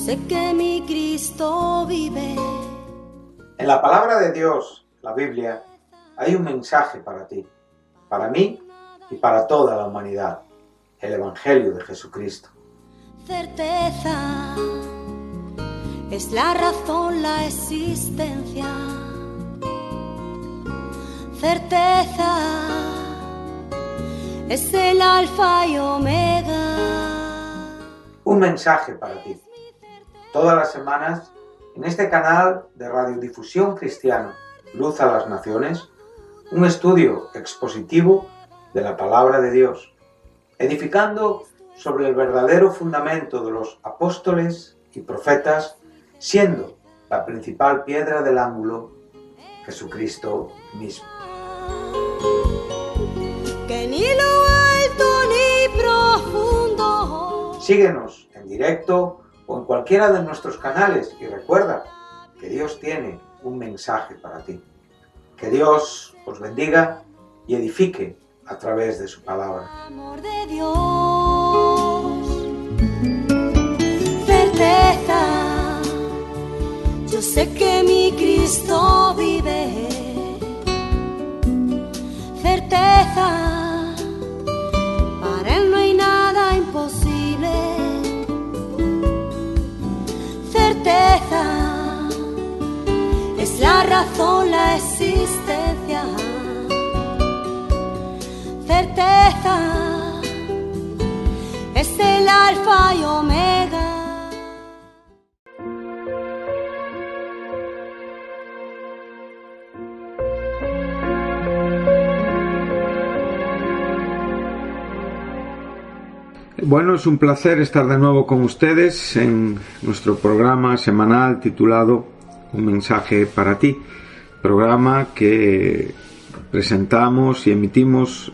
sé que mi Cristo vive. En la palabra de Dios, la Biblia, hay un mensaje para ti, para mí y para toda la humanidad, el Evangelio de Jesucristo. Certeza es la razón, la existencia. Certeza es el alfa y omega. Un mensaje para ti. Todas las semanas, en este canal de radiodifusión cristiana, Luz a las Naciones, un estudio expositivo de la palabra de Dios, edificando sobre el verdadero fundamento de los apóstoles y profetas, siendo la principal piedra del ángulo Jesucristo mismo. Que ni lo alto ni profundo. Síguenos en directo o en cualquiera de nuestros canales y recuerda que Dios tiene un mensaje para ti. Que Dios os bendiga y edifique a través de su palabra. Amor de Dios, certeza, yo sé que mi Cristo vive. Certeza, para Él no hay nada imposible. Certeza, es la razón, la existencia. Certeza, es el alfa y omega. Bueno, es un placer estar de nuevo con ustedes en nuestro programa semanal titulado Un mensaje para ti, programa que presentamos y emitimos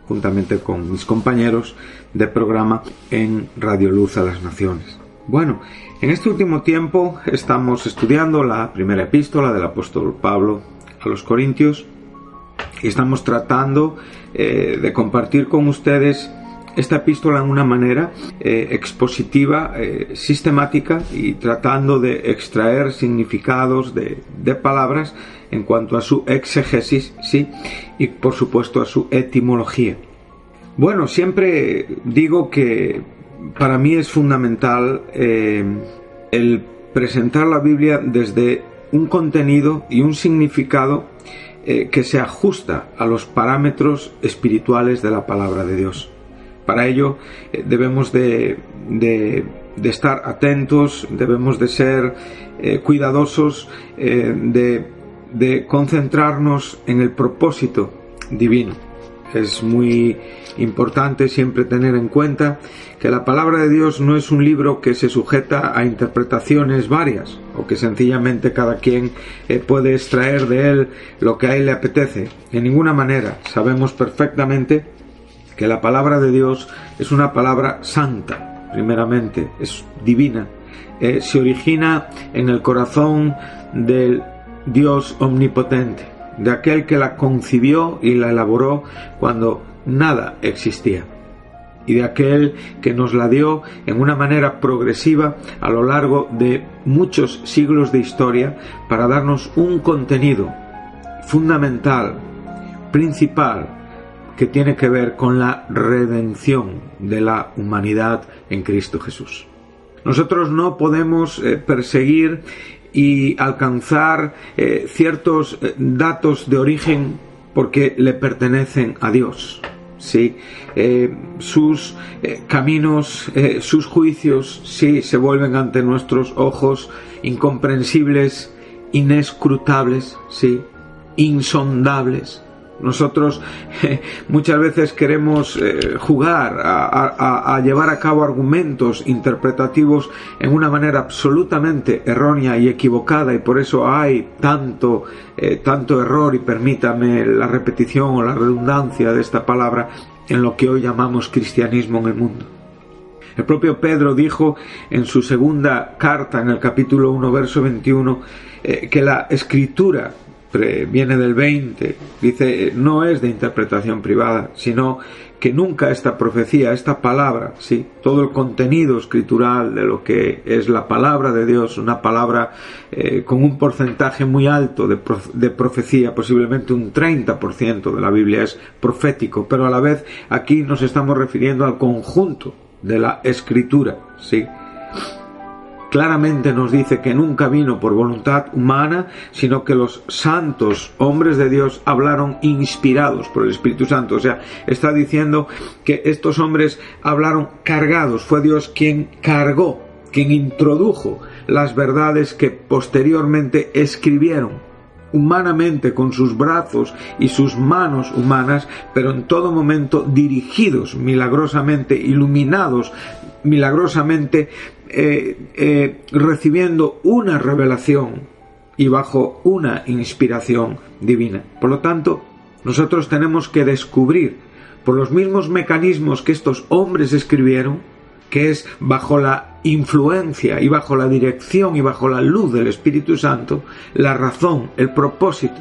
juntamente con mis compañeros de programa en Radio Luz a las Naciones. Bueno, en este último tiempo estamos estudiando la primera epístola del apóstol Pablo a los Corintios y estamos tratando de compartir con ustedes esta epístola en una manera expositiva, sistemática y tratando de extraer significados de palabras en cuanto a su exégesis, sí, y por supuesto a su etimología. Bueno, siempre digo que para mí es fundamental el presentar la Biblia desde un contenido y un significado que se ajusta a los parámetros espirituales de la palabra de Dios. Para ello debemos de estar atentos, debemos de ser cuidadosos, de concentrarnos en el propósito divino. Es muy importante siempre tener en cuenta que la palabra de Dios no es un libro que se sujeta a interpretaciones varias o que sencillamente cada quien puede extraer de él lo que a él le apetece. En ninguna manera. Sabemos perfectamente que la palabra de Dios es una palabra santa, primeramente, es divina, se origina en el corazón del Dios omnipotente, de aquel que la concibió y la elaboró cuando nada existía, y de aquel que nos la dio en una manera progresiva a lo largo de muchos siglos de historia para darnos un contenido fundamental, principal, que tiene que ver con la redención de la humanidad en Cristo Jesús. Nosotros no podemos perseguir y alcanzar ciertos datos de origen porque le pertenecen a Dios. ¿Sí? Sus caminos, sus juicios, sí, se vuelven ante nuestros ojos incomprensibles, inescrutables, sí, insondables. Nosotros muchas veces queremos jugar a llevar a cabo argumentos interpretativos en una manera absolutamente errónea y equivocada, y por eso hay tanto error, y permítame la repetición o la redundancia de esta palabra, en lo que hoy llamamos cristianismo en el mundo. El propio Pedro dijo en su segunda carta, en el capítulo 1, verso 21, que la Escritura viene del 20, dice, no es de interpretación privada, sino que nunca esta profecía, esta palabra, sí, todo el contenido escritural de lo que es la palabra de Dios, una palabra con un porcentaje muy alto de profecía, posiblemente un 30% de la Biblia es profético, pero a la vez aquí nos estamos refiriendo al conjunto de la escritura, sí. Claramente nos dice que nunca vino por voluntad humana, sino que los santos hombres de Dios hablaron inspirados por el Espíritu Santo. O sea, está diciendo que estos hombres hablaron cargados. Fue Dios quien cargó, quien introdujo las verdades que posteriormente escribieron humanamente con sus brazos y sus manos humanas, pero en todo momento dirigidos milagrosamente, iluminados milagrosamente, recibiendo una revelación y bajo una inspiración divina. Por lo tanto, nosotros tenemos que descubrir por los mismos mecanismos que estos hombres escribieron, que es bajo la influencia y bajo la dirección y bajo la luz del Espíritu Santo, la razón, el propósito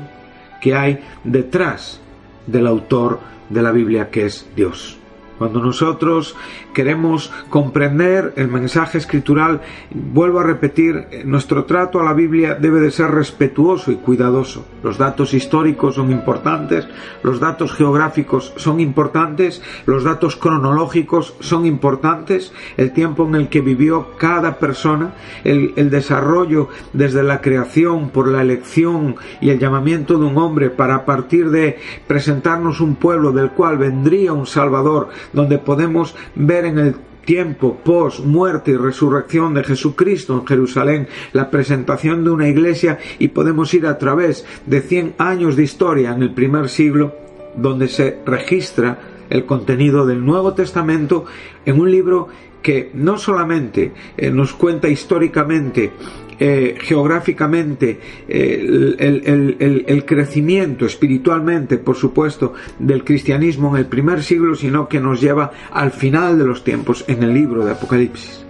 que hay detrás del autor de la Biblia, que es Dios. Cuando nosotros queremos comprender el mensaje escritural, vuelvo a repetir, nuestro trato a la Biblia debe de ser respetuoso y cuidadoso. Los datos históricos son importantes, los datos geográficos son importantes, los datos cronológicos son importantes, el tiempo en el que vivió cada persona, el desarrollo desde la creación por la elección y el llamamiento de un hombre para a partir de presentarnos un pueblo del cual vendría un Salvador, donde podemos ver en el tiempo post muerte y resurrección de Jesucristo en Jerusalén la presentación de una iglesia, y podemos ir a través de 100 años de historia en el primer siglo, donde se registra el contenido del Nuevo Testamento en un libro que no solamente nos cuenta históricamente, geográficamente, el crecimiento espiritualmente, por supuesto, del cristianismo en el primer siglo, sino que nos lleva al final de los tiempos en el libro de Apocalipsis,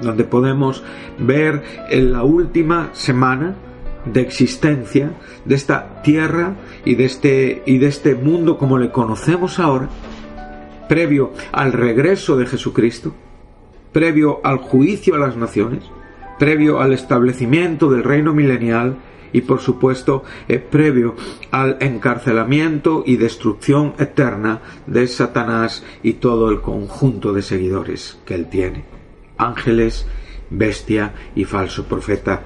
donde podemos ver en la última semana de existencia de esta tierra y de este mundo como le conocemos ahora, previo al regreso de Jesucristo, previo al juicio a las naciones, previo al establecimiento del reino milenial y, por supuesto, previo al encarcelamiento y destrucción eterna de Satanás y todo el conjunto de seguidores que él tiene, ángeles, bestia y falso profeta,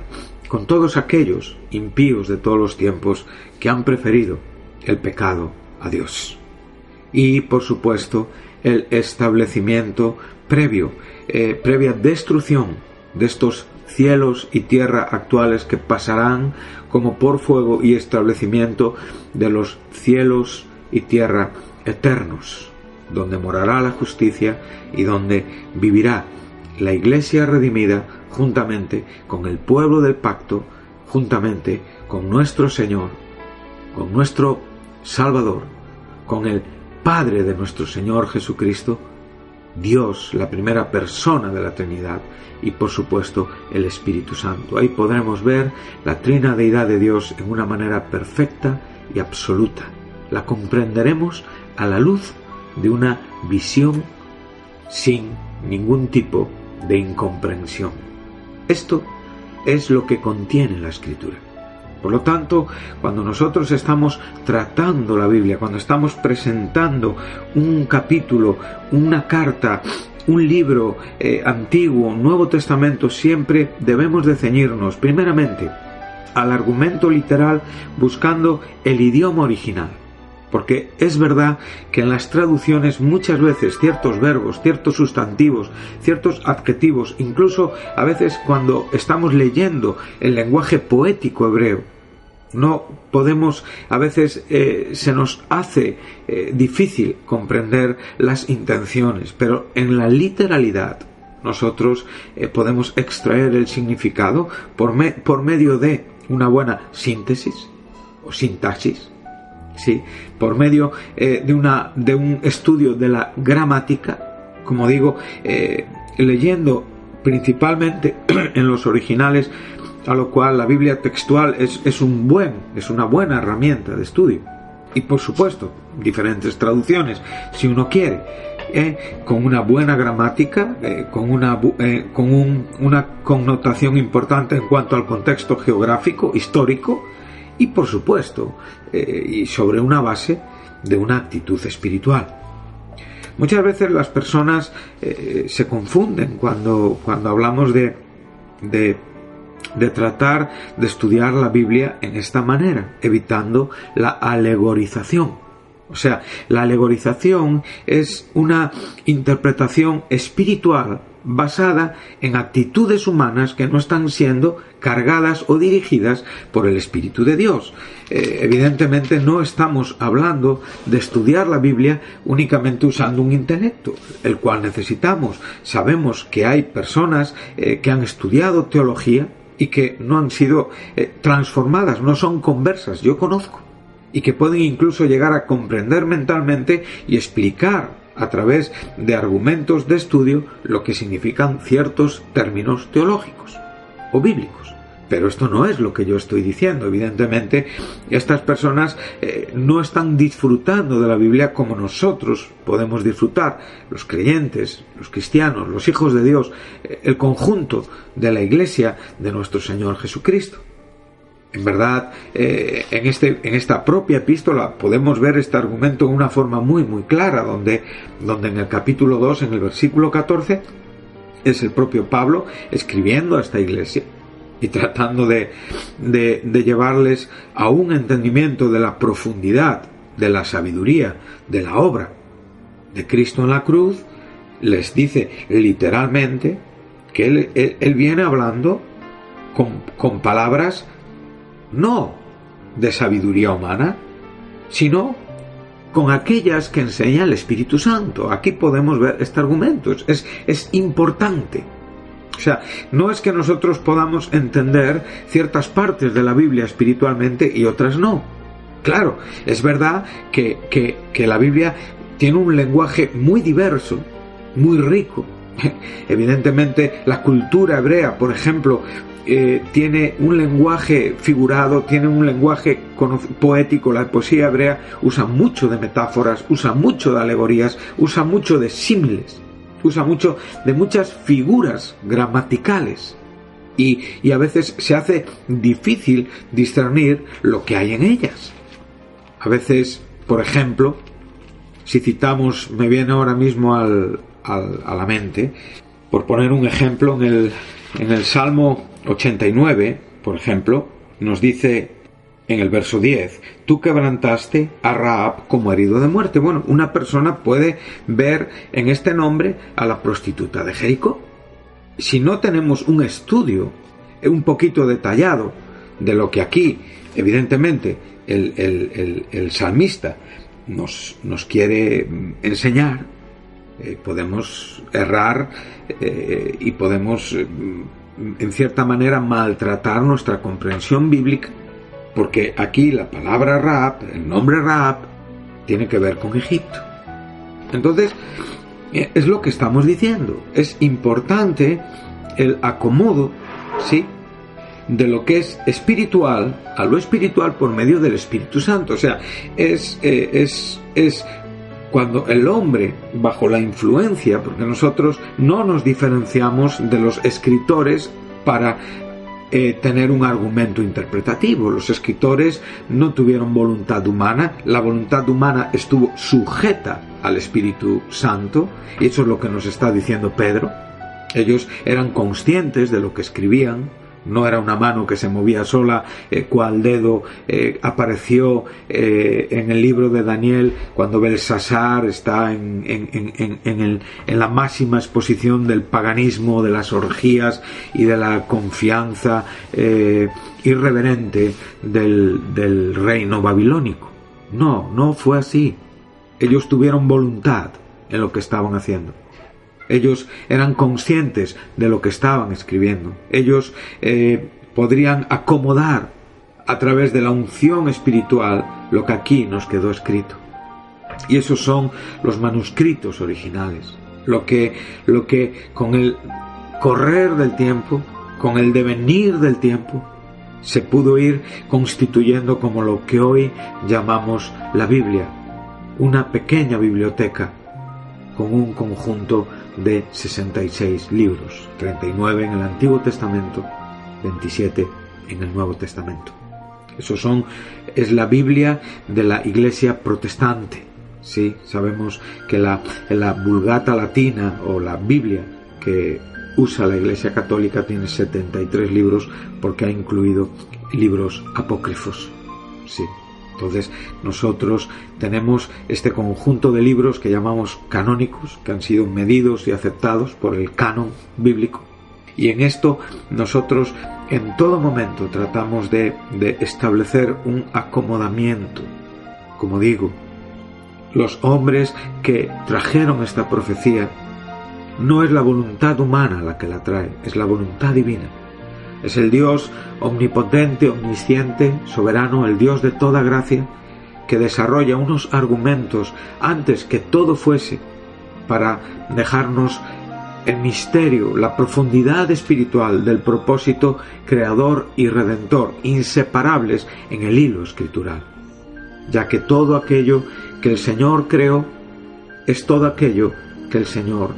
con todos aquellos impíos de todos los tiempos que han preferido el pecado a Dios. Y, por supuesto, el establecimiento previa destrucción de estos cielos y tierra actuales, que pasarán como por fuego, y establecimiento de los cielos y tierra eternos, donde morará la justicia y donde vivirá la iglesia redimida juntamente con el pueblo del pacto, juntamente con nuestro Señor, con nuestro Salvador, con el Padre de nuestro Señor Jesucristo, Dios, la primera persona de la Trinidad, y por supuesto el Espíritu Santo. Ahí podremos ver la trinadeidad de Dios en una manera perfecta y absoluta. La comprenderemos a la luz de una visión sin ningún tipo de incomprensión. Esto es lo que contiene la Escritura. Por lo tanto, cuando nosotros estamos tratando la Biblia, cuando estamos presentando un capítulo, una carta, un libro antiguo, Nuevo Testamento, siempre debemos de ceñirnos primeramente al argumento literal, buscando el idioma original. Porque es verdad que en las traducciones muchas veces ciertos verbos, ciertos sustantivos, ciertos adjetivos, incluso a veces cuando estamos leyendo el lenguaje poético hebreo, no podemos, a veces se nos hace difícil comprender las intenciones, pero en la literalidad nosotros podemos extraer el significado por medio de una buena síntesis o sintaxis, ¿sí? Por medio de un estudio de la gramática, como digo, leyendo principalmente en los originales a lo cual la Biblia textual es una buena herramienta de estudio. Y por supuesto, diferentes traducciones, si uno quiere, con una buena gramática, con una connotación importante en cuanto al contexto geográfico, histórico, y por supuesto, y sobre una base de una actitud espiritual. Muchas veces las personas se confunden cuando hablamos de tratar de estudiar la Biblia en esta manera, evitando la alegorización. O sea, la alegorización es una interpretación espiritual basada en actitudes humanas que no están siendo cargadas o dirigidas por el Espíritu de Dios. Evidentemente no estamos hablando de estudiar la Biblia únicamente usando un intelecto, el cual necesitamos. Sabemos que hay personas que han estudiado teología y que no han sido transformadas, no son conversas, yo conozco, y que pueden incluso llegar a comprender mentalmente y explicar a través de argumentos de estudio lo que significan ciertos términos teológicos o bíblicos. Pero esto no es lo que yo estoy diciendo. Evidentemente, estas personas no están disfrutando de la Biblia como nosotros podemos disfrutar, los creyentes, los cristianos, los hijos de Dios, el conjunto de la Iglesia de nuestro Señor Jesucristo. En verdad, en esta propia epístola podemos ver este argumento de una forma muy muy clara, donde en el capítulo 2, en el versículo 14, es el propio Pablo escribiendo a esta iglesia y tratando de llevarles a un entendimiento de la profundidad, de la sabiduría, de la obra de Cristo en la cruz. Les dice literalmente que él viene hablando con palabras no de sabiduría humana, sino con aquellas que enseña el Espíritu Santo. Aquí podemos ver este argumento. Es importante. O sea, no es que nosotros podamos entender ciertas partes de la Biblia espiritualmente y otras no. Claro, es verdad que la Biblia tiene un lenguaje muy diverso, muy rico. Evidentemente, la cultura hebrea, por ejemplo, tiene un lenguaje figurado, tiene un lenguaje poético. La poesía hebrea usa mucho de metáforas, usa mucho de alegorías, usa mucho de símiles, usa mucho de muchas figuras gramaticales, y a veces se hace difícil discernir lo que hay en ellas. A veces, por ejemplo, si citamos, me viene ahora mismo a la mente, por poner un ejemplo, en el Salmo 89, por ejemplo, nos dice en el verso 10: tú quebrantaste a Rahab como herido de muerte. Bueno, una persona puede ver en este nombre a la prostituta de Jericó. Si no tenemos un estudio un poquito detallado de lo que aquí, evidentemente, el salmista nos quiere enseñar, podemos errar y podemos en cierta manera maltratar nuestra comprensión bíblica, porque aquí la palabra Rahab, el nombre Rahab, tiene que ver con Egipto. Entonces, es lo que estamos diciendo. Es importante el acomodo, ¿sí?, de lo que es espiritual a lo espiritual por medio del Espíritu Santo. O sea, es cuando el hombre, bajo la influencia, porque nosotros no nos diferenciamos de los escritores para tener un argumento interpretativo. Los escritores no tuvieron voluntad humana, la voluntad humana estuvo sujeta al Espíritu Santo, y eso es lo que nos está diciendo Pedro. Ellos eran conscientes de lo que escribían. No era una mano que se movía sola, cual dedo apareció en el libro de Daniel cuando Belsasar está en la máxima exposición del paganismo, de las orgías y de la confianza irreverente del reino babilónico. No fue así. Ellos tuvieron voluntad en lo que estaban haciendo. Ellos eran conscientes de lo que estaban escribiendo. Ellos podrían acomodar a través de la unción espiritual lo que aquí nos quedó escrito. Y esos son los manuscritos originales. Lo que con el correr del tiempo, con el devenir del tiempo, se pudo ir constituyendo como lo que hoy llamamos la Biblia, una pequeña biblioteca con un conjunto de 66 libros, 39 en el Antiguo Testamento, 27 en el Nuevo Testamento. Es la Biblia de la Iglesia protestante. Sí, sabemos que la Vulgata latina o la Biblia que usa la Iglesia católica tiene 73 libros porque ha incluido libros apócrifos. Sí. Entonces nosotros tenemos este conjunto de libros que llamamos canónicos, que han sido medidos y aceptados por el canon bíblico. Y en esto nosotros en todo momento tratamos de establecer un acomodamiento. Como digo, los hombres que trajeron esta profecía, no es la voluntad humana la que la trae, es la voluntad divina. Es el Dios omnipotente, omnisciente, soberano, el Dios de toda gracia, que desarrolla unos argumentos antes que todo fuese para dejarnos el misterio, la profundidad espiritual del propósito creador y redentor, inseparables en el hilo escritural, ya que todo aquello que el Señor creó es todo aquello que el Señor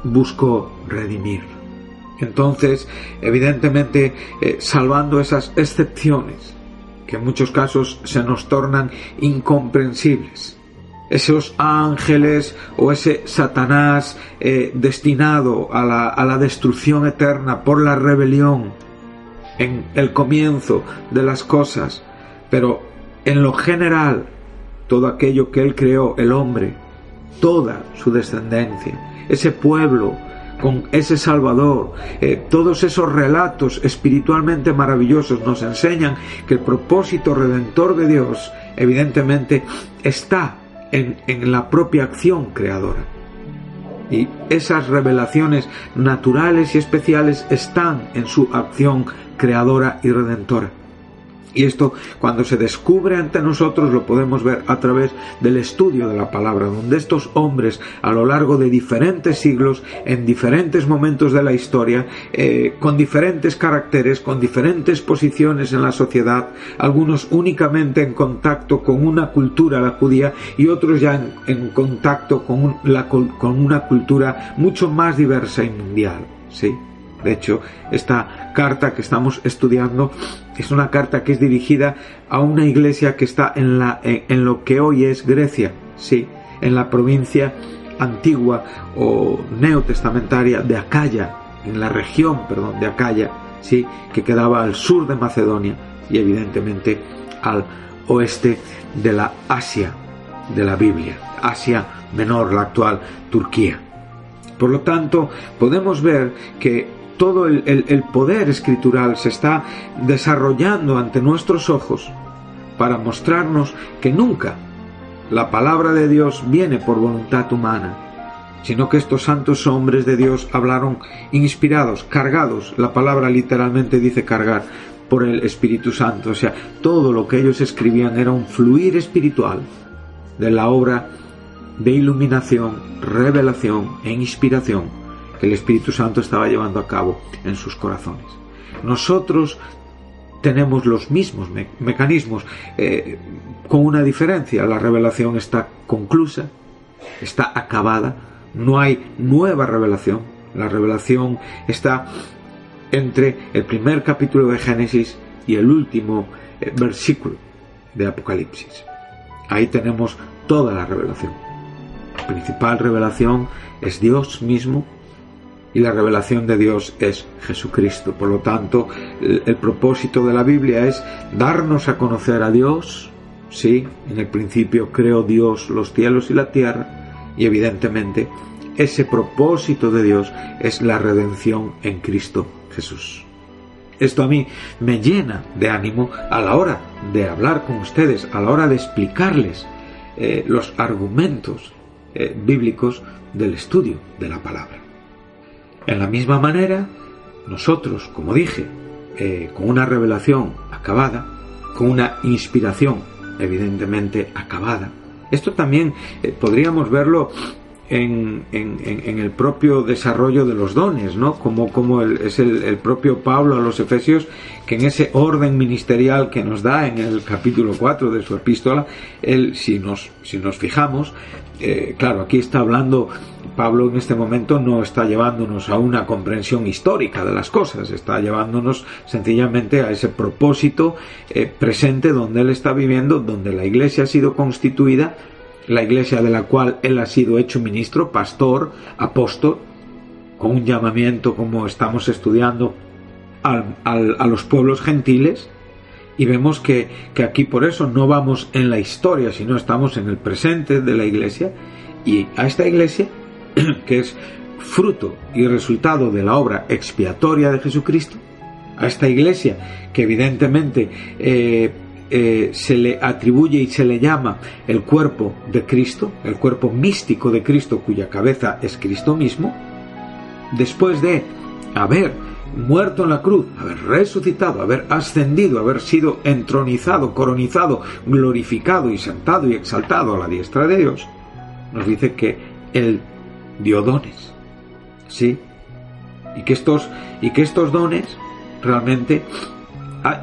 buscó redimir. Entonces, evidentemente, salvando esas excepciones que en muchos casos se nos tornan incomprensibles, esos ángeles o ese Satanás destinado a la destrucción eterna por la rebelión en el comienzo de las cosas, pero en lo general todo aquello que él creó, el hombre, toda su descendencia, ese pueblo con ese Salvador, todos esos relatos espiritualmente maravillosos nos enseñan que el propósito redentor de Dios evidentemente está en la propia acción creadora. Y esas revelaciones naturales y especiales están en su acción creadora y redentora. Y esto, cuando se descubre ante nosotros, lo podemos ver a través del estudio de la palabra, donde estos hombres, a lo largo de diferentes siglos, en diferentes momentos de la historia, con diferentes caracteres, con diferentes posiciones en la sociedad, algunos únicamente en contacto con una cultura, la judía, y otros ya en contacto con una cultura mucho más diversa y mundial, ¿sí? De hecho, esta carta que estamos estudiando es una carta que es dirigida a una iglesia que está en lo que hoy es Grecia, sí, en la provincia antigua o neotestamentaria de Acaya, en la región, de Acaya, sí, que quedaba al sur de Macedonia y evidentemente al oeste de la Asia de la Biblia, Asia Menor, la actual Turquía. Por lo tanto, podemos ver que todo el poder escritural se está desarrollando ante nuestros ojos para mostrarnos que nunca la palabra de Dios viene por voluntad humana, sino que estos santos hombres de Dios hablaron inspirados, cargados, la palabra literalmente dice cargar, por el Espíritu Santo. O sea, todo lo que ellos escribían era un fluir espiritual de la obra de iluminación, revelación e inspiración que el Espíritu Santo estaba llevando a cabo en sus corazones. Nosotros tenemos los mismos mecanismos, con una diferencia. La revelación está conclusa, está acabada, no hay nueva revelación. La revelación está entre el primer capítulo de Génesis y el último versículo de Apocalipsis. Ahí tenemos toda la revelación. La principal revelación es Dios mismo, y la revelación de Dios es Jesucristo. Por lo tanto, el propósito de la Biblia es darnos a conocer a Dios. Sí, en el principio creó Dios los cielos y la tierra, y evidentemente ese propósito de Dios es la redención en Cristo Jesús. Esto a mí me llena de ánimo a la hora de hablar con ustedes, a la hora de explicarles los argumentos bíblicos del estudio de la palabra. En la misma manera, nosotros, como dije, con una revelación acabada, con una inspiración evidentemente acabada, esto también podríamos verlo en el propio desarrollo de los dones, ¿no? Como es el propio Pablo a los Efesios, que en ese orden ministerial que nos da en el capítulo 4 de su epístola, él, si nos fijamos, claro, aquí está hablando Pablo en este momento, no está llevándonos a una comprensión histórica de las cosas, está llevándonos sencillamente a ese propósito presente donde él está viviendo, donde la iglesia ha sido constituida, la iglesia de la cual él ha sido hecho ministro, pastor, apóstol, con un llamamiento, como estamos estudiando, a los pueblos gentiles. Y vemos que aquí por eso no vamos en la historia, sino estamos en el presente de la iglesia, y a esta iglesia, que es fruto y resultado de la obra expiatoria de Jesucristo, a esta iglesia que evidentemente se le atribuye y se le llama el cuerpo de Cristo, el cuerpo místico de Cristo, cuya cabeza es Cristo mismo, después de haber muerto en la cruz, haber resucitado, haber ascendido, haber sido entronizado, coronizado, glorificado y sentado y exaltado a la diestra de Dios, nos dice que Él dio dones, ¿sí? Y que estos dones realmente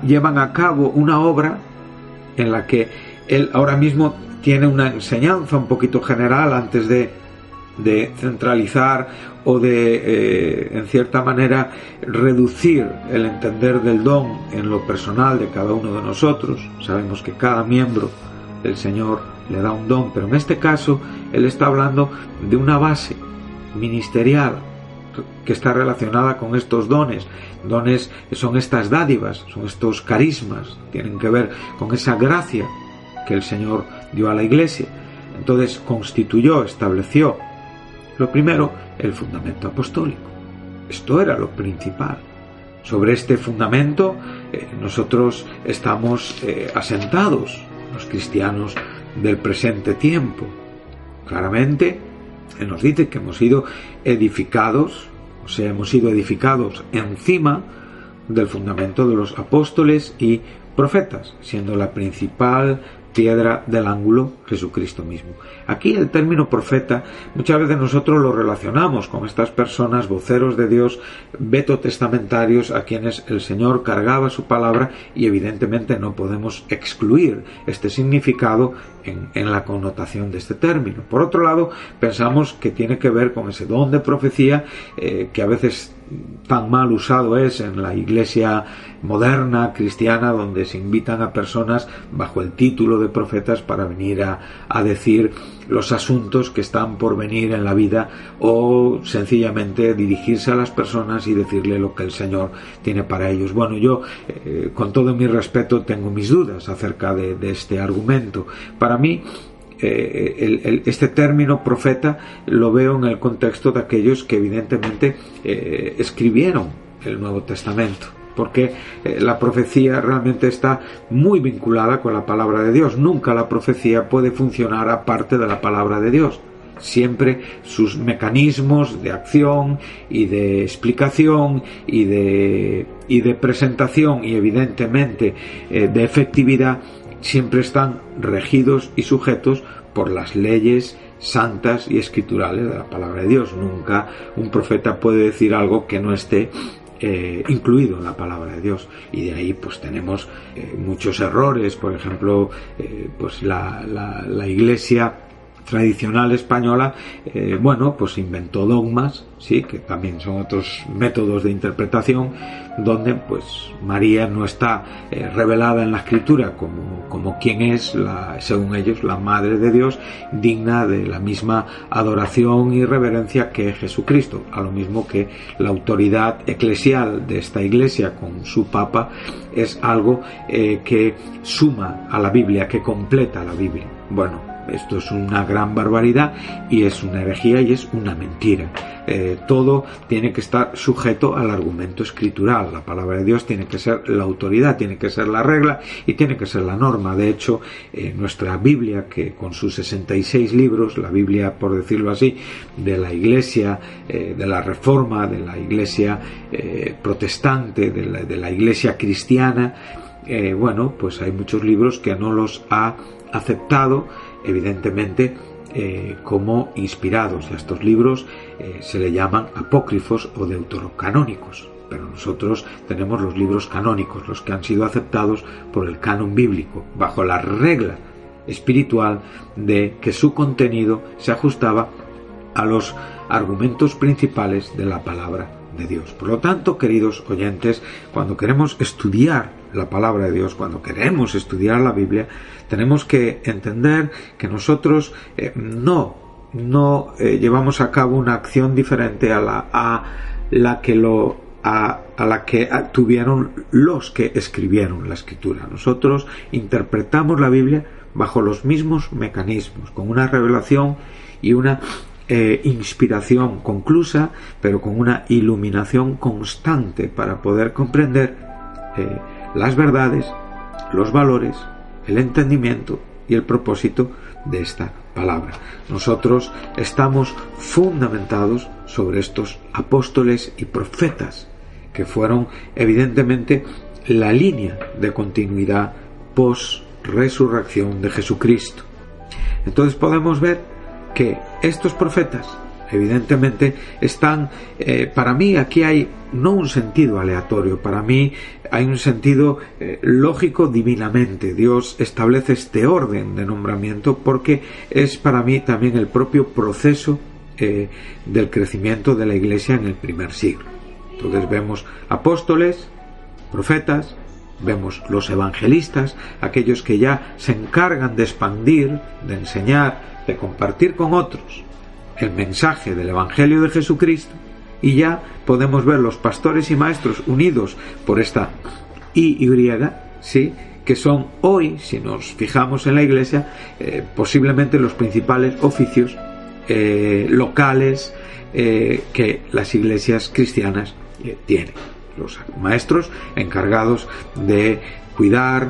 llevan a cabo una obra en la que Él ahora mismo tiene una enseñanza un poquito general antes de centralizar o de, en cierta manera, reducir el entender del don en lo personal de cada uno de nosotros. Sabemos que cada miembro del Señor le da un don, pero en este caso Él está hablando de una base ministerial que está relacionada con estos dones. Dones son estas dádivas, son estos carismas, tienen que ver con esa gracia que el Señor dio a la iglesia. Entonces constituyó, estableció, lo primero, el fundamento apostólico. Esto era lo principal. Sobre este fundamento nosotros estamos asentados, los cristianos del presente tiempo. Claramente, Él nos dice que hemos sido edificados, o sea, hemos sido edificados encima del fundamento de los apóstoles y profetas, siendo la principal piedra del ángulo Jesucristo mismo. Aquí el término profeta muchas veces nosotros lo relacionamos con estas personas, voceros de Dios, vetotestamentarios, a quienes el Señor cargaba su palabra, y evidentemente no podemos excluir este significado en la connotación de este término. Por otro lado, pensamos que tiene que ver con ese don de profecía que a veces tan mal usado es en la iglesia moderna cristiana, donde se invitan a personas bajo el título de profetas para venir a decir los asuntos que están por venir en la vida, o sencillamente dirigirse a las personas y decirle lo que el Señor tiene para ellos. Bueno, yo con todo mi respeto tengo mis dudas acerca de este argumento. Para mí este término profeta lo veo en el contexto de aquellos que evidentemente escribieron el Nuevo Testamento, porque la profecía realmente está muy vinculada con la palabra de Dios. Nunca la profecía puede funcionar aparte de la palabra de Dios. Siempre sus mecanismos de acción y de explicación y de presentación y evidentemente de efectividad siempre están regidos y sujetos por las leyes santas y escriturales de la palabra de Dios. Nunca un profeta puede decir algo que no esté incluido en la palabra de Dios, y de ahí pues tenemos muchos errores. Por ejemplo, pues la iglesia tradicional española, pues inventó dogmas, sí, que también son otros métodos de interpretación, donde pues María no está revelada en la Escritura como quien es, según ellos, la Madre de Dios, digna de la misma adoración y reverencia que Jesucristo, a lo mismo que la autoridad eclesial de esta iglesia con su Papa es algo que suma a la Biblia, que completa la Biblia. Bueno, esto es una gran barbaridad y es una herejía y es una mentira. Todo tiene que estar sujeto al argumento escritural. La palabra de Dios tiene que ser la autoridad, tiene que ser la regla y tiene que ser la norma. De hecho, nuestra Biblia, que con sus 66 libros, la Biblia, por decirlo así, de la Iglesia, de la Reforma, de la Iglesia protestante, de la Iglesia cristiana, pues hay muchos libros que no los ha aceptado, evidentemente, como inspirados. A estos libros se le llaman apócrifos o deuterocanónicos, pero nosotros tenemos los libros canónicos, los que han sido aceptados por el canon bíblico, bajo la regla espiritual de que su contenido se ajustaba a los argumentos principales de la palabra de Dios. Por lo tanto, queridos oyentes, cuando queremos estudiar la palabra de Dios, cuando queremos estudiar la Biblia, tenemos que entender que nosotros no llevamos a cabo una acción diferente a la que tuvieron los que escribieron la Escritura. Nosotros interpretamos la Biblia bajo los mismos mecanismos, con una revelación y una inspiración conclusa, pero con una iluminación constante para poder comprender las verdades, los valores, el entendimiento y el propósito de esta palabra. Nosotros estamos fundamentados sobre estos apóstoles y profetas que fueron evidentemente la línea de continuidad post-resurrección de Jesucristo. Entonces podemos ver que estos profetas evidentemente están, para mí aquí hay no un sentido aleatorio, para mí hay un sentido lógico divinamente. Dios establece este orden de nombramiento porque es para mí también el propio proceso del crecimiento de la Iglesia en el primer siglo. Entonces vemos apóstoles, profetas, vemos los evangelistas, aquellos que ya se encargan de expandir, de enseñar, de compartir con otros el mensaje del Evangelio de Jesucristo, y ya podemos ver los pastores y maestros unidos por esta Y, ¿sí?, que son hoy, si nos fijamos en la Iglesia, posiblemente los principales oficios locales que las iglesias cristianas tienen. Los maestros encargados de cuidar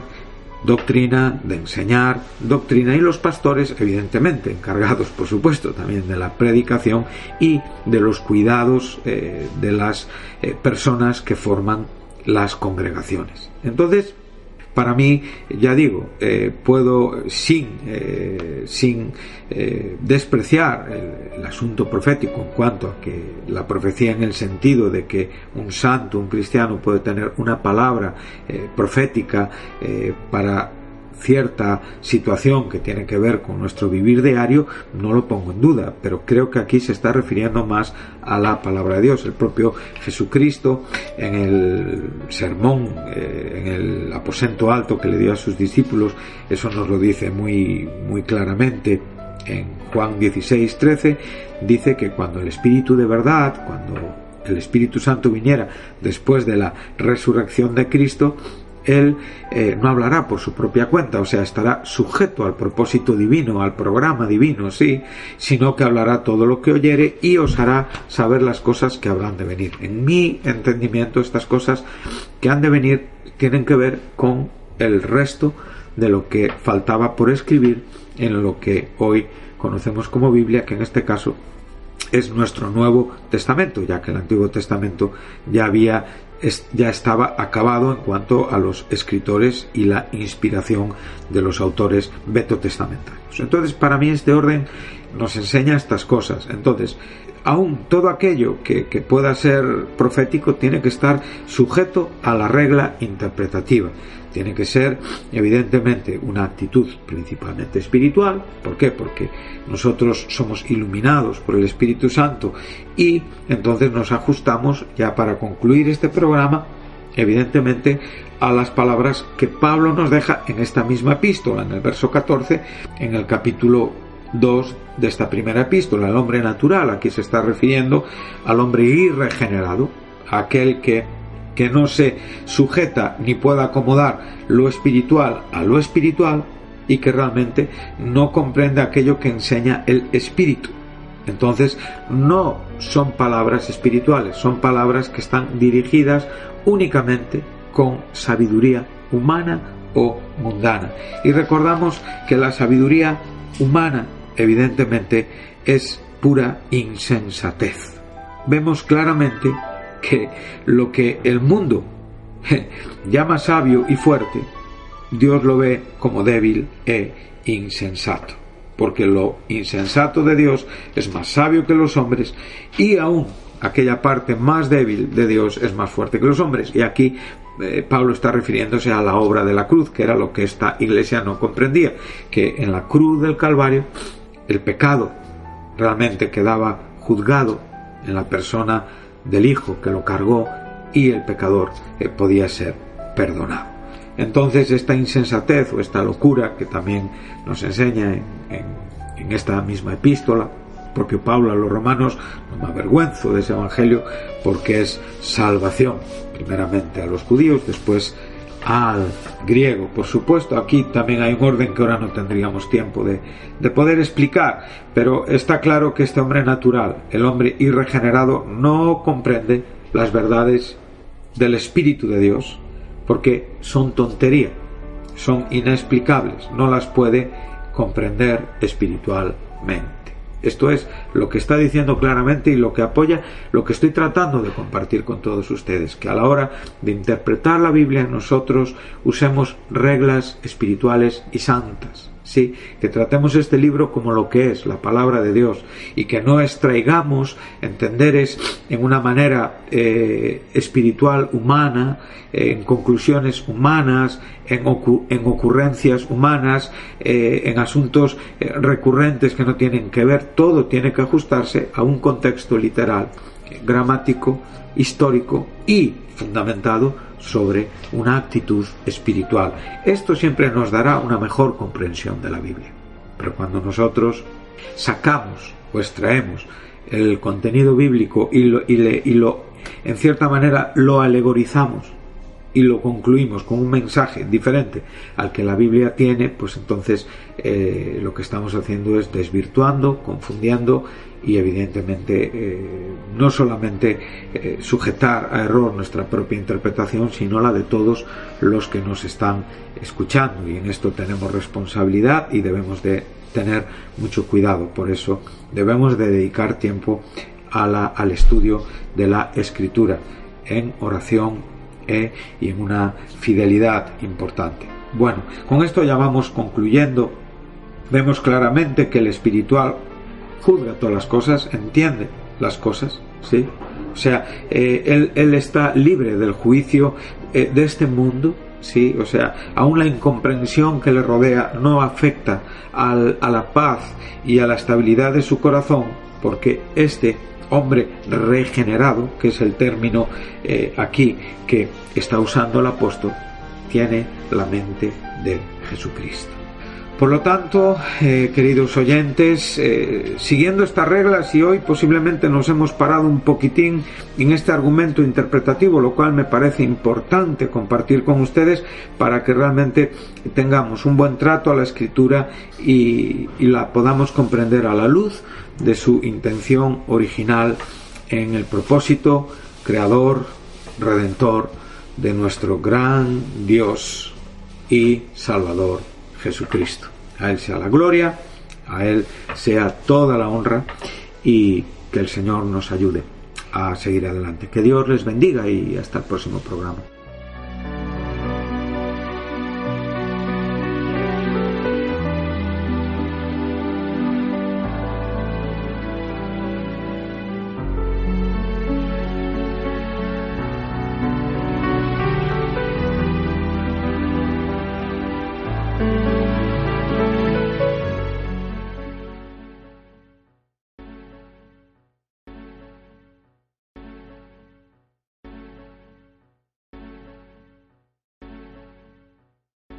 doctrina, de enseñar doctrina, y los pastores evidentemente encargados, por supuesto, también de la predicación y de los cuidados de las personas que forman las congregaciones. Entonces, para mí, ya digo, puedo sin despreciar el asunto profético en cuanto a que la profecía, en el sentido de que un santo, un cristiano, puede tener una palabra profética para cierta situación que tiene que ver con nuestro vivir diario, no lo pongo en duda, pero creo que aquí se está refiriendo más a la palabra de Dios. El propio Jesucristo, en el sermón, en el aposento alto que le dio a sus discípulos, eso nos lo dice muy claramente. En Juan 16:13 dice que cuando el Espíritu de verdad, cuando el Espíritu Santo viniera después de la resurrección de Cristo, Él no hablará por su propia cuenta, o sea, estará sujeto al propósito divino, al programa divino, sí, sino que hablará todo lo que oyere y os hará saber las cosas que habrán de venir. En mi entendimiento, estas cosas que han de venir tienen que ver con el resto de lo que faltaba por escribir en lo que hoy conocemos como Biblia, que en este caso es nuestro Nuevo Testamento, ya que el Antiguo Testamento ya estaba acabado en cuanto a los escritores y la inspiración de los autores veterotestamentarios. Entonces, para mí este orden nos enseña estas cosas. Entonces, aún todo aquello que pueda ser profético tiene que estar sujeto a la regla interpretativa. Tiene que ser, evidentemente, una actitud principalmente espiritual. ¿Por qué? Porque nosotros somos iluminados por el Espíritu Santo y entonces nos ajustamos, ya para concluir este programa, evidentemente, a las palabras que Pablo nos deja en esta misma epístola, en el verso 14, en el capítulo 2 de esta primera epístola. El hombre natural, aquí se está refiriendo al hombre irregenerado, aquel que no se sujeta ni pueda acomodar lo espiritual a lo espiritual y que realmente no comprende aquello que enseña el Espíritu. Entonces, no son palabras espirituales, son palabras que están dirigidas únicamente con sabiduría humana o mundana. Y recordamos que la sabiduría humana, evidentemente, es pura insensatez. Vemos claramente que lo que el mundo llama sabio y fuerte, Dios lo ve como débil e insensato. porque lo insensato de Dios es más sabio que los hombres, y aún aquella parte más débil de Dios es más fuerte que los hombres. Y aquí Pablo está refiriéndose a la obra de la cruz, que era lo que esta iglesia no comprendía, que en la cruz del Calvario el pecado realmente quedaba juzgado en la persona del Hijo que lo cargó, y el pecador podía ser perdonado. Entonces esta insensatez o esta locura que también nos enseña en esta misma epístola el propio Pablo a los romanos: no me avergüenzo de ese evangelio porque es salvación primeramente a los judíos, después al griego. Por supuesto, aquí también hay un orden que ahora no tendríamos tiempo de poder explicar, pero está claro que este hombre natural, el hombre irregenerado, no comprende las verdades del Espíritu de Dios, porque son tontería, son inexplicables, no las puede comprender espiritualmente. Esto es lo que está diciendo claramente y lo que apoya lo que estoy tratando de compartir con todos ustedes, que a la hora de interpretar la Biblia nosotros usemos reglas espirituales y santas. Sí, que tratemos este libro como lo que es, la palabra de Dios, y que no extraigamos entenderes en una manera espiritual humana, en conclusiones humanas, en ocurrencias humanas, en asuntos recurrentes que no tienen que ver. Todo tiene que ajustarse a un contexto literal, gramático, histórico y fundamentado sobre una actitud espiritual. Esto siempre nos dará una mejor comprensión de la Biblia. Pero cuando nosotros sacamos o extraemos el contenido bíblico y lo en cierta manera lo alegorizamos y lo concluimos con un mensaje diferente al que la Biblia tiene, pues entonces lo que estamos haciendo es desvirtuando, confundiendo y evidentemente no solamente sujetar a error nuestra propia interpretación, sino la de todos los que nos están escuchando, y en esto tenemos responsabilidad y debemos de tener mucho cuidado. Por eso debemos de dedicar tiempo al estudio de la Escritura en oración y en una fidelidad importante. Bueno, con esto ya vamos concluyendo. Vemos claramente que el espiritual juzga todas las cosas, entiende las cosas, ¿sí? O sea, él está libre del juicio de este mundo, ¿sí? O sea, aún la incomprensión que le rodea no afecta a la paz y a la estabilidad de su corazón, porque este hombre regenerado, que es el término aquí que está usando el apóstol, tiene la mente de Jesucristo. Por lo tanto, queridos oyentes, siguiendo estas reglas, y hoy posiblemente nos hemos parado un poquitín en este argumento interpretativo, lo cual me parece importante compartir con ustedes para que realmente tengamos un buen trato a la Escritura y la podamos comprender a la luz de su intención original en el propósito creador, redentor de nuestro gran Dios y Salvador Jesucristo. A Él sea la gloria, a Él sea toda la honra, y que el Señor nos ayude a seguir adelante. Que Dios les bendiga y hasta el próximo programa.